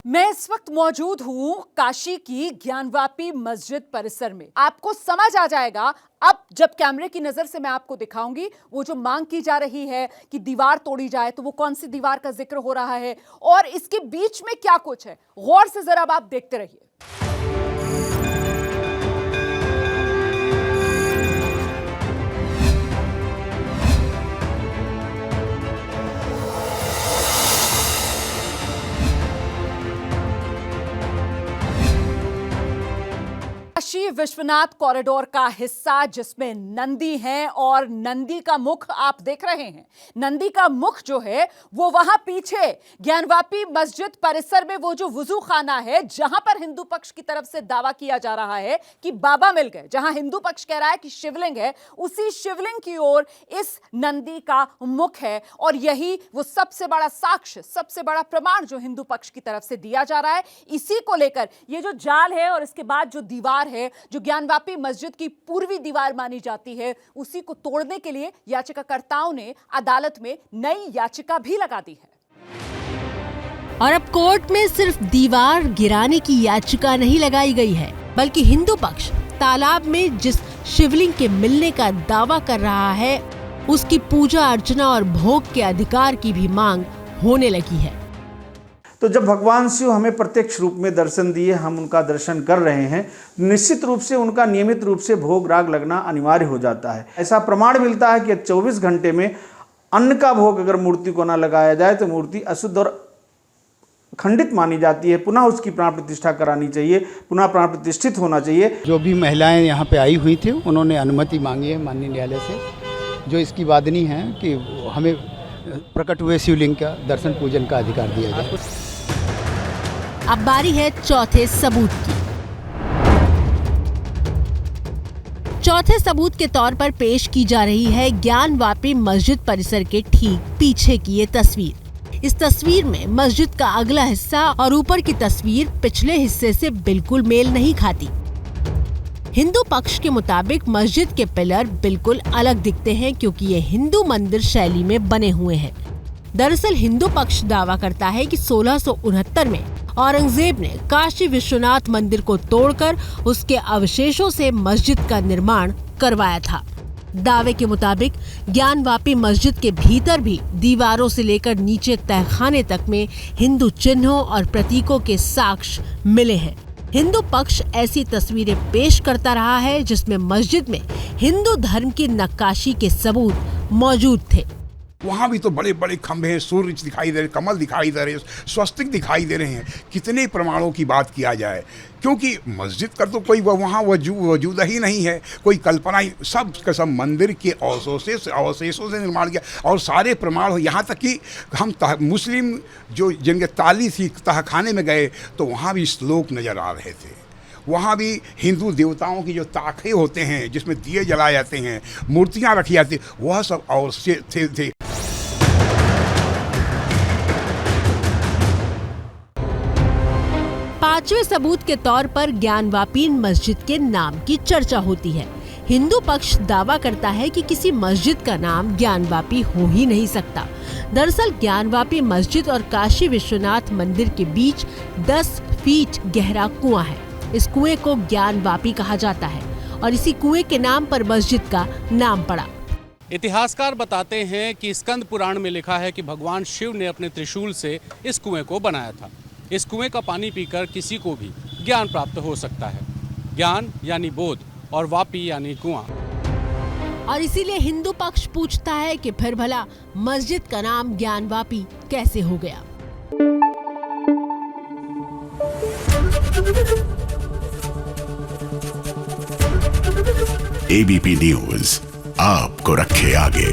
मैं इस वक्त मौजूद हूं काशी की ज्ञानवापी मस्जिद परिसर में। आपको समझ आ जाएगा अब जब कैमरे की नजर से मैं आपको दिखाऊंगी वो जो मांग की जा रही है कि दीवार तोड़ी जाए, तो वो कौन सी दीवार का जिक्र हो रहा है और इसके बीच में क्या कुछ है। गौर से जरा आप देखते रहिए। काशी विश्वनाथ कॉरिडोर का हिस्सा जिसमें नंदी है और नंदी का मुख आप देख रहे हैं। नंदी का मुख जो है वो वहां पीछे ज्ञानवापी मस्जिद परिसर में वो जो वुजू खाना है, जहां पर हिंदू पक्ष की तरफ से दावा किया जा रहा है कि बाबा मिल गए, जहां हिंदू पक्ष कह रहा है कि शिवलिंग है, उसी शिवलिंग की ओर इस नंदी का मुख है। और यही वो सबसे बड़ा साक्ष्य, सबसे बड़ा प्रमाण जो हिंदू पक्ष की तरफ से दिया जा रहा है। इसी को लेकर ये जो जाल है और इसके बाद जो दीवार है, जो ज्ञानवापी मस्जिद की पूर्वी दीवार मानी जाती है, उसी को तोड़ने के लिए याचिकाकर्ताओं ने अदालत में नई याचिका भी लगा दी है। और अब कोर्ट में सिर्फ दीवार गिराने की याचिका नहीं लगाई गई है, बल्कि हिंदू पक्ष तालाब में जिस शिवलिंग के मिलने का दावा कर रहा है, उसकी पूजा अर्चना और भोग के अधिकार की भी मांग होने लगी है। तो जब भगवान शिव हमें प्रत्यक्ष रूप में दर्शन दिए, हम उनका दर्शन कर रहे हैं, निश्चित रूप से उनका नियमित रूप से भोग राग लगना अनिवार्य हो जाता है। ऐसा प्रमाण मिलता है कि 24 घंटे में अन्न का भोग अगर मूर्ति को ना लगाया जाए तो मूर्ति अशुद्ध और खंडित मानी जाती है। पुनः उसकी प्राण प्रतिष्ठा करानी चाहिए, पुनः प्राण प्रतिष्ठित होना चाहिए। जो भी महिलाएं यहाँ पे आई हुई थी उन्होंने अनुमति मांगी है माननीय न्यायालय से, जो इसकी वादनी है कि हमें प्रकट हुए शिवलिंग का दर्शन पूजन का अधिकार दिया जाए। अब बारी है चौथे सबूत की। चौथे सबूत के तौर पर पेश की जा रही है ज्ञानवापी मस्जिद परिसर के ठीक पीछे की ये तस्वीर। इस तस्वीर में मस्जिद का अगला हिस्सा और ऊपर की तस्वीर पिछले हिस्से से बिल्कुल मेल नहीं खाती। हिंदू पक्ष के मुताबिक मस्जिद के पिलर बिल्कुल अलग दिखते हैं, क्योंकि ये हिंदू मंदिर शैली में बने हुए हैं। दरअसल हिंदू पक्ष दावा करता है कि 1669 में औरंगजेब ने काशी विश्वनाथ मंदिर को तोड़कर उसके अवशेषों से मस्जिद का निर्माण करवाया था। दावे के मुताबिक ज्ञानवापी मस्जिद के भीतर भी दीवारों से लेकर नीचे तहखाने तक में हिंदू चिन्हों और प्रतीकों के साक्ष्य मिले हैं। हिंदू पक्ष ऐसी तस्वीरें पेश करता रहा है जिसमें मस्जिद में हिंदू धर्म की नक्काशी के सबूत मौजूद थे। वहाँ भी तो बड़े बड़े खंभे हैं, सूर्य दिखाई दे रहे, कमल दिखाई दे रहे, स्वस्तिक दिखाई दे रहे हैं। कितने प्रमाणों की बात किया जाए, क्योंकि मस्जिद का तो कोई वहाँ वजूद ही नहीं है, कोई कल्पना ही, सब का सब मंदिर के अवशेषों से निर्माण किया। और सारे प्रमाण, यहाँ तक कि हम मुस्लिम जो जिनके ताली थी तहखाने में गए तो वहाँ भी श्लोक नज़र आ रहे थे। वहाँ भी हिंदू देवताओं की जो ताखे होते हैं जिसमें दिए जलाए जाते हैं, मूर्तियाँ रखी जाती, वह सब अवशेष थे। पांचवें सबूत के तौर पर ज्ञानवापी मस्जिद के नाम की चर्चा होती है। हिंदू पक्ष दावा करता है कि किसी मस्जिद का नाम ज्ञानवापी हो ही नहीं सकता। दरअसल ज्ञानवापी मस्जिद और काशी विश्वनाथ मंदिर के बीच 10 फीट गहरा कुआं है। इस कुएं को ज्ञानवापी कहा जाता है और इसी कुएं के नाम पर मस्जिद का नाम पड़ा। इतिहासकार बताते हैं कि स्कंद पुराण में लिखा है कि भगवान शिव ने अपने त्रिशूल से इस कुएं को बनाया था। इस कुएं का पानी पीकर किसी को भी ज्ञान प्राप्त हो सकता है। ज्ञान यानी बोध और वापी यानी कुआं। और इसीलिए हिंदू पक्ष पूछता है कि फिर भला मस्जिद का नाम ज्ञानवापी कैसे हो गया। एबीपी न्यूज आपको रखे आगे।